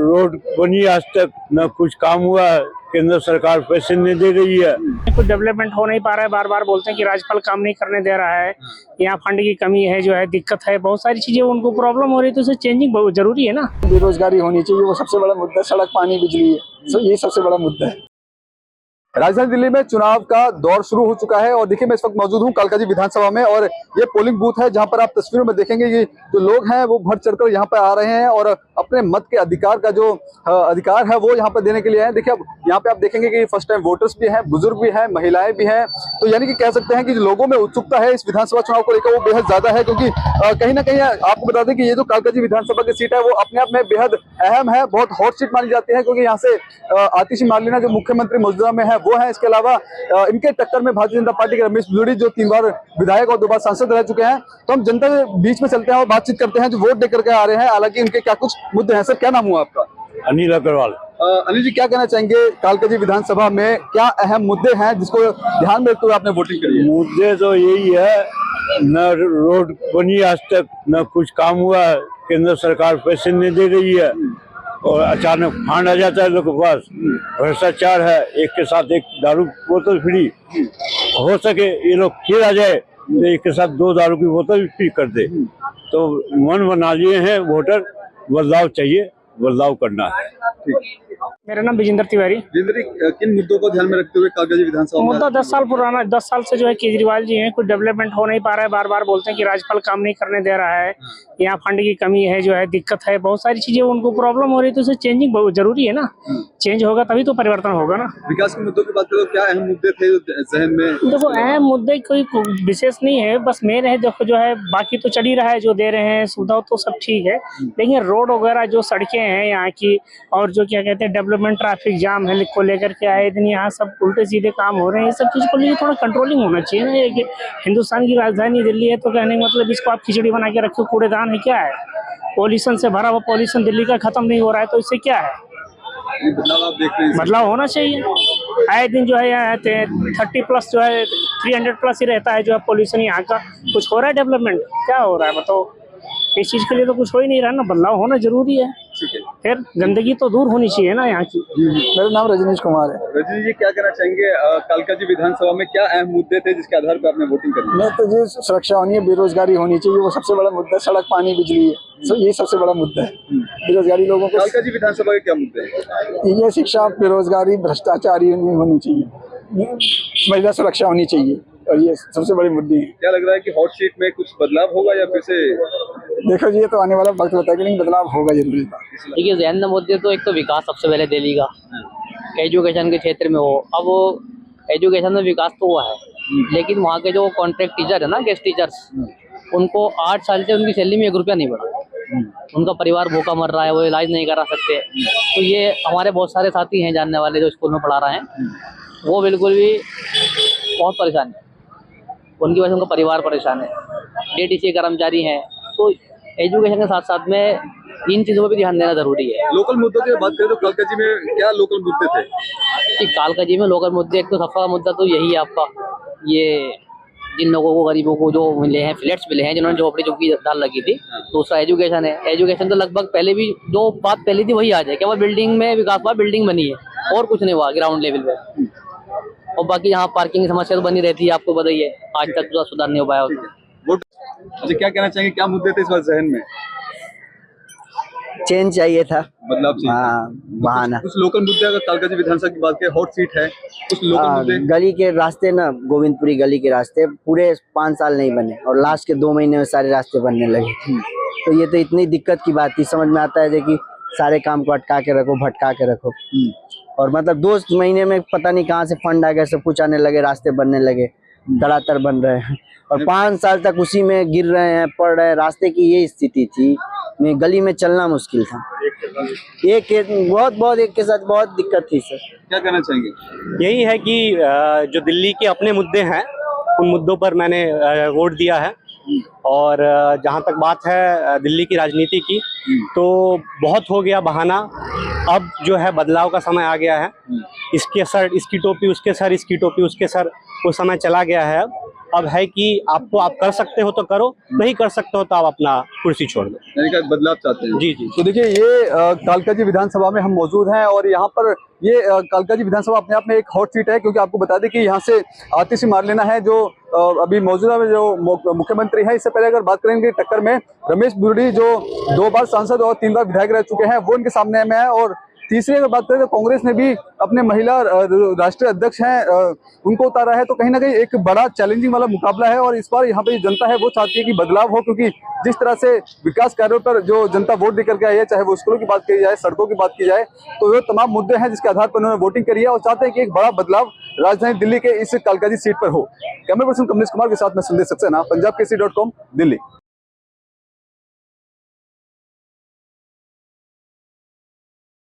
Road बनी आज तक, न कुछ काम हुआ है। केंद्र सरकार पैसे नहीं दे रही है। कुछ डेवलपमेंट हो नहीं पा रहा है। बार बार बोलते हैं कि राज्यपाल काम नहीं करने दे रहा है, यहाँ फंड की कमी है, जो है दिक्कत है, बहुत सारी चीजें उनको प्रॉब्लम हो रही है, तो उसे चेंजिंग बहुत जरूरी है ना। बेरोजगारी होनी चाहिए, वो सबसे बड़ा मुद्दा। सड़क, पानी, बिजली है, ये सबसे बड़ा मुद्दा है। राजधानी दिल्ली में चुनाव का दौर शुरू हो चुका है और देखिए मैं इस वक्त मौजूद हूँ कालकाजी विधानसभा में और ये पोलिंग बूथ है जहां पर आप तस्वीरों में देखेंगे कि जो लोग हैं वो बढ़ चढ़कर यहाँ पे आ रहे हैं और अपने मत के अधिकार का जो अधिकार है वो यहाँ पर देने के लिए आए। देखिए अब यहाँ पे आप देखेंगे कि फर्स्ट टाइम वोटर्स भी हैं, बुजुर्ग भी हैं, महिलाएं भी हैं, तो यानी कि कह सकते हैं कि लोगों में उत्सुकता है इस विधानसभा चुनाव को लेकर वो बेहद ज्यादा है, क्योंकि कहीं ना कहीं आपको बता दें कि ये जो कालकाजी विधानसभा की सीट है वो अपने आप में बेहद अहम है, बहुत हॉट सीट मानी जाती है, क्योंकि यहाँ से आतिशी मार्लेना जो मुख्यमंत्री मौजूदा में है वो है। इसके अलावा इनके टक्कर में भारतीय जनता पार्टी के रमेश बिधूड़ी जो 3 बार विधायक और 2 बार सांसद रह चुके हैं। तो हम जनता के बीच में चलते हैं और बातचीत करते हैं जो वोट देकर के आ रहे हैं, हालांकि इनके क्या कुछ मुद्दे हैं। सर क्या नाम हुआ आपका? अनिल अग्रवाल। अनिल जी क्या कहना चाहेंगे, कालकाजी विधानसभा में क्या अहम मुद्दे हैं जिसको ध्यान में रखते हुए आपने वोटिंग करी है? मुद्दे तो यही है, न रोड बनी आज तक, न कुछ काम हुआ है। केंद्र सरकार पैसे नहीं दे रही है और अचानक फंड आ जाता है लोगों के पास। भ्रष्टाचार है, एक के साथ एक दारू बोतल फ्री। हो सके ये लोग फिर आ जाए तो एक के साथ 2 दारू की बोतल फ्री कर दे। तो मन बना लिए हैं वोटर, बदलाव चाहिए, बदलाव करना है। मेरा नाम विजेंद्र तिवारी। किन मुद्दों को ध्यान में रखते हुए कालकाजी विधानसभा मुद्दा 10 साल पुराना, 10 साल से जो है केजरीवाल जी हैं, कुछ डेवलपमेंट हो नहीं पा रहा है। बार बार बोलते हैं कि राज्यपाल काम नहीं करने दे रहा है, यहाँ फंड की कमी है, जो है दिक्कत है, बहुत सारी चीजें उनको प्रॉब्लम हो रही है, तो उसे चेंजिंग बहुत जरूरी है ना। चेंज होगा तभी तो परिवर्तन होगा ना। विकास के मुद्दों की बात करें तो क्या अहम मुद्दे थे जहन में? देखो अहम मुद्दे कोई विशेष नहीं है, बस मेन है देखो जो है, बाकी तो चल ही रहा है, जो दे रहे हैं सुविधा तो सब ठीक है, लेकिन रोड वगैरह जो सड़कें हैं यहाँ की और जो क्या कहते हैं डेवलपमेंट, ट्रैफिक जाम है को लेकर के आए दिन यहाँ सब उल्टे सीधे काम हो रहे हैं। ये सब चीज को लिए थोड़ा कंट्रोलिंग होना चाहिए ना। एक हिंदुस्तान की राजधानी दिल्ली है तो कहने का मतलब इसको आप खिचड़ी बना के रखो, कूड़ेदान है क्या है? पॉल्यूशन से भरा हुआ, पॉल्यूशन दिल्ली का खत्म नहीं हो रहा है, तो इससे क्या है? बदलाव आप देख रहे हैं? बदलाव होना चाहिए। आए दिन जो है यहाँ 30+ जो है 300+ ही रहता है जो है पॉल्यूशन यहाँ का। कुछ हो रहा है डेवलपमेंट? क्या हो रहा है बताओ? इस चीज के लिए तो कुछ हो ही नहीं रहा ना, बदलाव होना जरूरी है। फिर गंदगी तो दूर होनी चाहिए ना यहाँ की। मेरा नाम रजनीश कुमार है। रजनीश जी क्या कहना चाहेंगे, कालकाजी विधानसभा में क्या अहम मुद्दे थे जिसके आधार पर आपने वोटिंग करी? मैं तो ये सुरक्षा होनी है, बेरोजगारी होनी चाहिए, वो सबसे बड़ा मुद्दा। सड़क, पानी, बिजली है, ये सबसे बड़ा मुद्दा है। बेरोजगारी लोगों को। कालकाजी विधानसभा के क्या मुद्दे हैं? ये शिक्षा, बेरोजगारी, भ्रष्टाचार नहीं होनी चाहिए, महिला सुरक्षा होनी चाहिए, और ये सबसे बड़ी मुद्दे हैं। क्या लग रहा है कि हॉट सीट में कुछ बदलाव होगा या फिर से? देखो जी ये तो आने वाला वक्त बताएगा, लेकिन बदलाव होगा जरूरी। देखिए जहन मुद्दे तो एक तो विकास सबसे पहले दिल्ली का, एजुकेशन के क्षेत्र में हो। अब वो एजुकेशन में विकास तो हुआ है, लेकिन वहाँ के जो कॉन्ट्रैक्ट टीचर है ना, गेस्ट टीचर्स, उनको 8 साल से उनकी सैलरी में 1 रुपया नहीं बढ़ा। उनका परिवार भूखा मर रहा है, वो इलाज नहीं करा सकते। तो ये हमारे बहुत सारे साथी हैं जानने वाले जो स्कूल में पढ़ा रहे हैं, वो बिल्कुल भी बहुत परेशान है, उनकी वजह से उनका परिवार परेशान है। DTC कर्मचारी हैं, तो एजुकेशन के साथ साथ में इन चीज़ों पर भी ध्यान देना जरूरी है। लोकल मुद्दों की बात करें तो कालकाजी में क्या लोकल मुद्दे थे? कि कालकाजी में लोकल मुद्दे, एक तो सबसे बड़ा मुद्दा तो यही है आपका, ये जिन लोगों को, गरीबों को जो मिले हैं, फ्लैट्स मिले हैं, जिन्होंने झोपड़ी झुग्गी डाल लगी थी। दूसरा एजुकेशन है। एजुकेशन तो लगभग पहले भी जो बात पहली थी वही आ जाए, केवल बिल्डिंग में विकास हुआ, बिल्डिंग बनी है और कुछ नहीं हुआ ग्राउंड लेवल पे। और बाकी यहाँ पार्किंग की समस्या तो बनी रहती है, आपको बताइए, आज तक तो सुधार नहीं हो पाया। अच्छा क्या कहना चाहेंगे, क्या मुद्दे थे इस बार जहन में? चेंज चाहिए था, बदलाव चाहिए। हाँ, बहाना। कुछ लोकल मुद्दे, अगर कालकाजी विधानसभा की बात करें, हॉट सीट है, कुछ लोकल मुद्दे। गली के रास्ते ना, गोविंदपुरी गली के रास्ते पूरे 5 साल नहीं बने और लास्ट के 2 महीने में सारे रास्ते बनने लगे। तो ये तो इतनी दिक्कत की बात थी, समझ में आता है कि सारे काम को अटका के रखो, भटका के रखो। और मतलब 2 महीने में पता नहीं कहाँ से फंड आ गया, सब कुछ आने लगे, रास्ते बनने लगे, धड़ाधड़ बन रहे हैं, और 5 साल तक उसी में गिर रहे हैं, पड़ रहे हैं। रास्ते की ये स्थिति थी, में गली में चलना मुश्किल था। एक के साथ बहुत दिक्कत थी सर। क्या कहना चाहेंगे? यही है कि जो दिल्ली के अपने मुद्दे हैं, उन मुद्दों पर मैंने वोट दिया है। और जहाँ तक बात है दिल्ली की राजनीति की, तो बहुत हो गया बहाना। अब जो है बदलाव का समय आ गया है। इसके सर इसकी टोपी, उसके सर इसकी टोपी, उसके सर वो समय चला गया है अब। अब है कि आपको आप कर सकते हो तो करो, नहीं कर सकते हो तो आप अपना कुर्सी छोड़ दो। यानी कि बदलाव चाहते हैं। जी जी। तो देखिए ये कालकाजी विधानसभा में हम मौजूद हैं और यहाँ पर ये कालकाजी विधानसभा अपने आप में एक हॉट सीट है, क्योंकि आपको बता दें कि यहाँ से आतिशी मारलेना है जो अभी मौजूदा में जो मुख्यमंत्री है। इससे पहले अगर बात करेंगे टक्कर में रमेश बुर्ड़ी जो 2 बार सांसद और 3 बार विधायक रह चुके हैं, वो इनके सामने में है। और तीसरी अगर बात करें तो कांग्रेस ने भी अपने महिला राष्ट्रीय अध्यक्ष हैं उनको उतारा है। तो कहीं ना कहीं एक बड़ा चैलेंजिंग वाला मुकाबला है और इस बार यहाँ पे जनता है वो चाहती है कि बदलाव हो, क्योंकि जिस तरह से विकास कार्यों पर जो जनता वोट देकर के आई है, चाहे वो स्कूलों की बात की जाए, सड़कों की बात की जाए, तो ये तमाम मुद्दे हैं जिसके आधार पर उन्होंने वोटिंग करी है और चाहते हैं कि एक बड़ा बदलाव राजधानी दिल्ली के इस कालकाजी सीट पर हो। कैमरा पर्सन कमलेश कुमार के साथ में संदेश सक्सेना, पंजाब केसरी.com, दिल्ली।